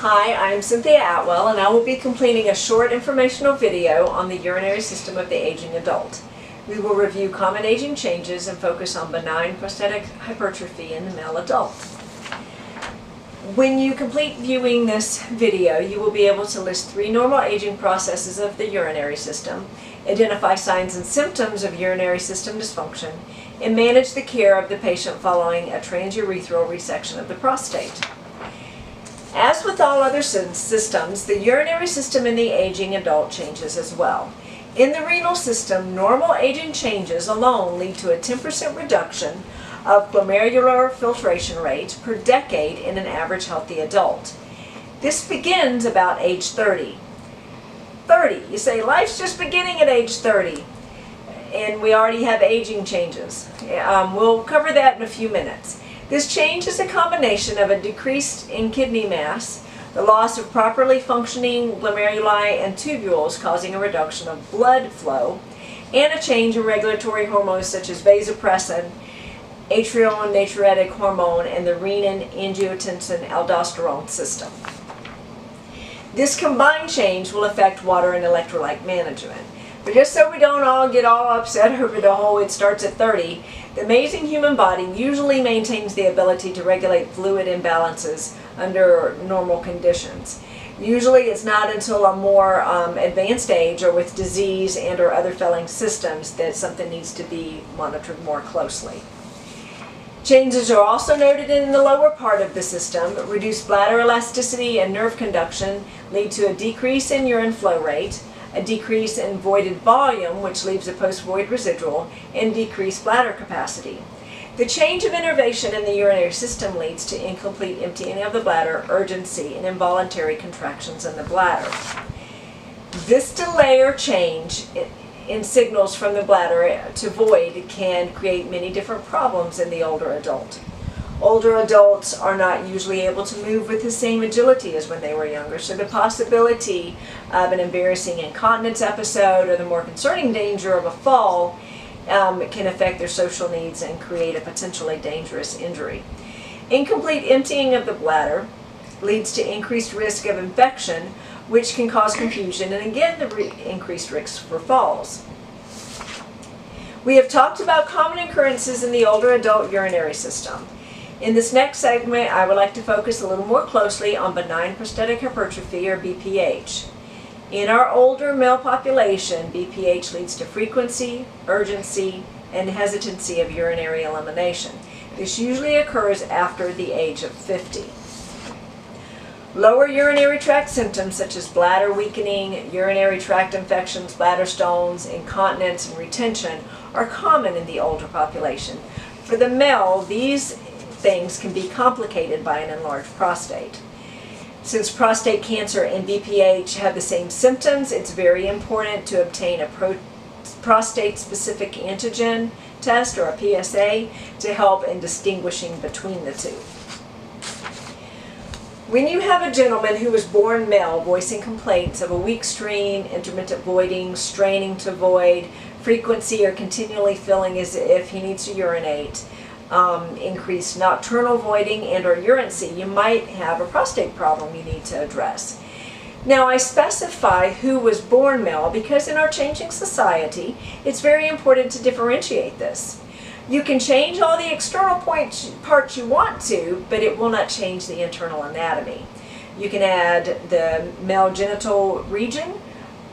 Hi, I'm Cynthia Atwell, and I will be completing a short informational video on the urinary system of the aging adult. We will review common aging changes and focus on benign prostatic hypertrophy in the male adult. When you complete viewing this video, you will be able to list 3 normal aging processes of the urinary system, identify signs and symptoms of urinary system dysfunction, and manage the care of the patient following a transurethral resection of the prostate. As with all other systems, the urinary system in the aging adult changes as well. In the renal system, normal aging changes alone lead to a 10% reduction of glomerular filtration rate per decade in an average healthy adult. This begins about age 30. 30, you say life's just beginning at age 30, and we already have aging changes. We'll cover that in a few minutes. This change is a combination of a decrease in kidney mass, the loss of properly functioning glomeruli and tubules causing a reduction of blood flow, and a change in regulatory hormones such as vasopressin, atrial and natriuretic hormone, and the renin-angiotensin-aldosterone system. This combined change will affect water and electrolyte management. But just so we don't all get all upset over the whole it starts at 30, the amazing human body usually maintains the ability to regulate fluid imbalances under normal conditions. Usually it's not until a more advanced age or with disease and or other failing systems that something needs to be monitored more closely. Changes are also noted in the lower part of the system. Reduced bladder elasticity and nerve conduction lead to a decrease in urine flow rate, a decrease in voided volume, which leaves a post-void residual, and decreased bladder capacity. The change of innervation in the urinary system leads to incomplete emptying of the bladder, urgency, and involuntary contractions in the bladder. This delay or change in signals from the bladder to void can create many different problems in the older adult. Older adults are not usually able to move with the same agility as when they were younger, so the possibility of an embarrassing incontinence episode or the more concerning danger of a fall can affect their social needs and create a potentially dangerous injury. Incomplete emptying of the bladder leads to increased risk of infection, which can cause confusion and again the increased risk for falls. We have talked about common occurrences in the older adult urinary system. In this next segment, I would like to focus a little more closely on benign prostatic hypertrophy, or BPH. In our older male population, BPH leads to frequency, urgency, and hesitancy of urinary elimination. This usually occurs after the age of 50. Lower urinary tract symptoms such as bladder weakening, urinary tract infections, bladder stones, incontinence, and retention are common in the older population. For the male, these things can be complicated by an enlarged prostate. Since prostate cancer and BPH have the same symptoms, it's very important to obtain a prostate-specific antigen test, or a PSA, to help in distinguishing between the two. When you have a gentleman who was born male voicing complaints of a weak stream, intermittent voiding, straining to void, frequency or continually feeling as if he needs to urinate, increased nocturnal voiding and or urancy, you might have a prostate problem you need to address. Now, I specify who was born male because in our changing society, it's very important to differentiate this. You can change all the external parts you want to, but it will not change the internal anatomy. You can add the male genital region,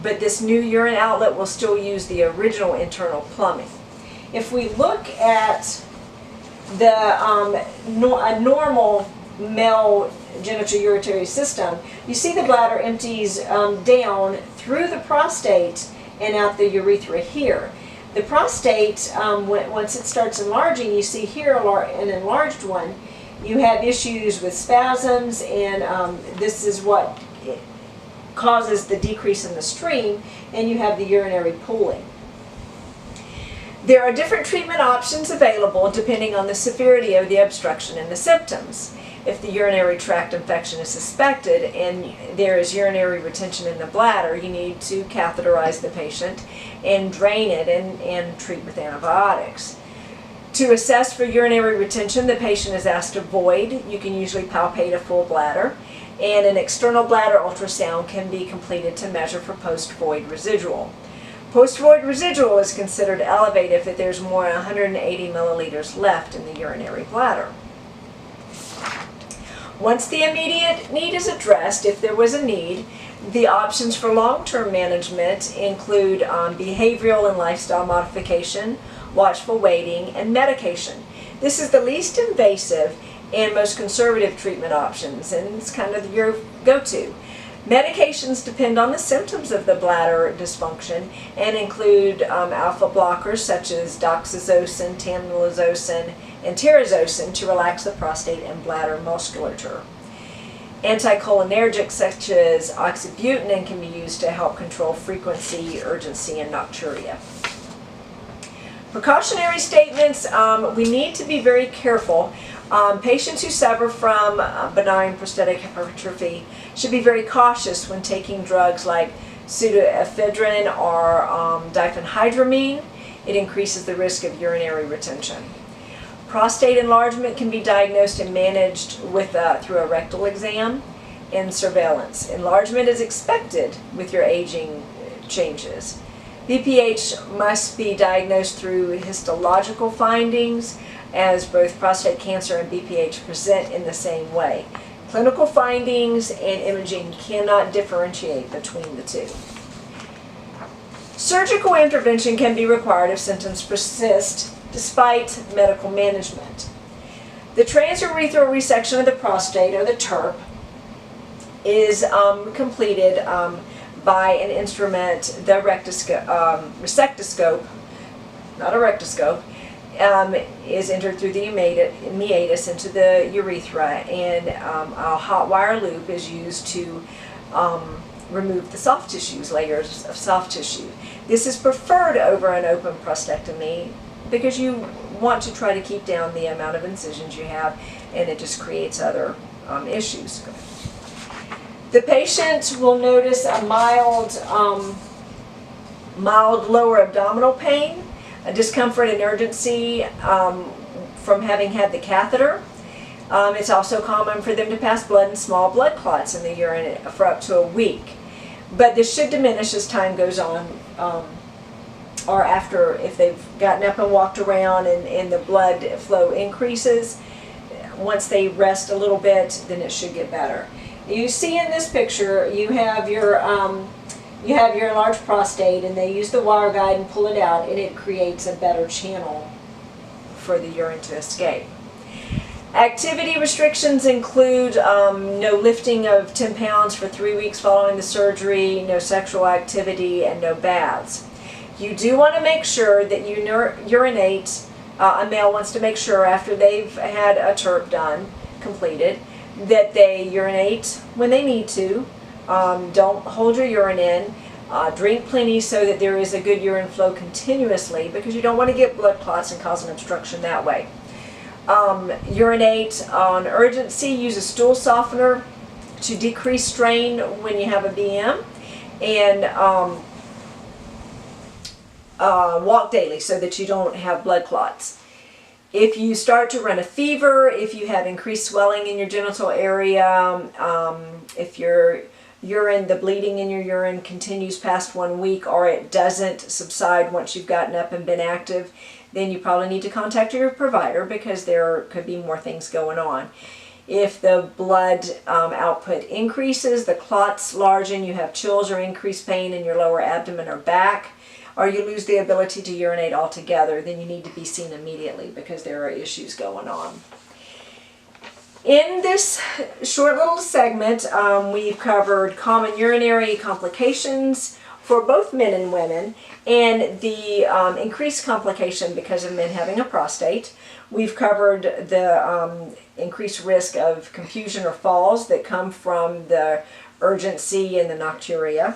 but this new urine outlet will still use the original internal plumbing. If we look at a normal male genital urinary system, you see the bladder empties down through the prostate and out the urethra here. The prostate, once it starts enlarging, you see here an enlarged one, you have issues with spasms, and this is what causes the decrease in the stream, and you have the urinary pooling. There are different treatment options available depending on the severity of the obstruction and the symptoms. If the urinary tract infection is suspected and there is urinary retention in the bladder, you need to catheterize the patient and drain it and treat with antibiotics. To assess for urinary retention, the patient is asked to void. You can usually palpate a full bladder, and an external bladder ultrasound can be completed to measure for post-void residual. Post-void residual is considered elevated if there's more than 180 milliliters left in the urinary bladder. Once the immediate need is addressed, if there was a need, the options for long-term management include behavioral and lifestyle modification, watchful waiting, and medication. This is the least invasive and most conservative treatment options, and it's kind of your go-to. Medications depend on the symptoms of the bladder dysfunction and include alpha blockers such as doxazosin, tamnilizocin, and terazosin to relax the prostate and bladder musculature. Anticholinergics such as oxybutynin can be used to help control frequency, urgency, and nocturia. Precautionary statements, we need to be very careful. Patients who suffer from benign prostatic hypertrophy should be very cautious when taking drugs like pseudoephedrine or diphenhydramine. It increases the risk of urinary retention. Prostate enlargement can be diagnosed and managed through a rectal exam and surveillance. Enlargement is expected with your aging changes. BPH must be diagnosed through histological findings, as both prostate cancer and BPH present in the same way. Clinical findings and imaging cannot differentiate between the two. Surgical intervention can be required if symptoms persist despite medical management. The transurethral resection of the prostate, or the TURP, is completed by an instrument, the resectoscope, not a rectoscope, is entered through the meatus into the urethra, and a hot wire loop is used to remove the soft tissues, layers of soft tissue. This is preferred over an open prostatectomy because you want to try to keep down the amount of incisions you have, and it just creates other issues. The patient will notice a mild lower abdominal pain, a discomfort and urgency from having had the catheter. It's also common for them to pass blood and small blood clots in the urine for up to a week. But this should diminish as time goes on, or after, if they've gotten up and walked around and the blood flow increases. Once they rest a little bit, then it should get better. You see in this picture, you have your enlarged prostate, and they use the wire guide and pull it out, and it creates a better channel for the urine to escape. Activity restrictions include no lifting of 10 pounds for 3 weeks following the surgery, no sexual activity, and no baths. You do want to make sure that you urinate. A male wants to make sure after they've had a TURP done, completed, that they urinate when they need to. Don't hold your urine in. Drink plenty so that there is a good urine flow continuously, because you don't want to get blood clots and cause an obstruction that way. Urinate on urgency. Use a stool softener to decrease strain when you have a BM, and walk daily so that you don't have blood clots. If you start to run a fever, if you have increased swelling in your genital area, if your urine, the bleeding in your urine continues past 1 week, or it doesn't subside once you've gotten up and been active, then you probably need to contact your provider, because there could be more things going on. If the blood output increases, the clots largen, you have chills or increased pain in your lower abdomen or back, or you lose the ability to urinate altogether, then you need to be seen immediately, because there are issues going on. In this short little segment, we've covered common urinary complications for both men and women, and the increased complication because of men having a prostate. We've covered the increased risk of confusion or falls that come from the urgency and the nocturia.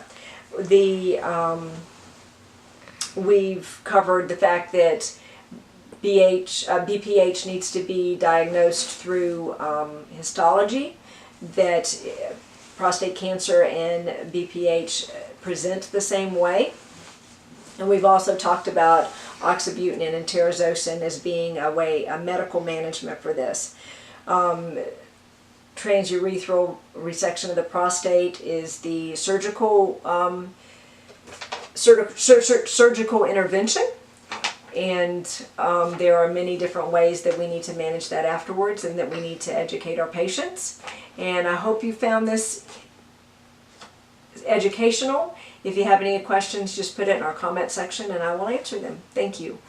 We've covered the fact that BPH needs to be diagnosed through histology, that prostate cancer and BPH present the same way. And we've also talked about oxybutynin and terazosin as being a medical management for this. Transurethral resection of the prostate is the surgical surgical intervention, and there are many different ways that we need to manage that afterwards, and that we need to educate our patients. And I hope you found this educational. If you have any questions, just put it in our comment section and I will answer them. Thank you.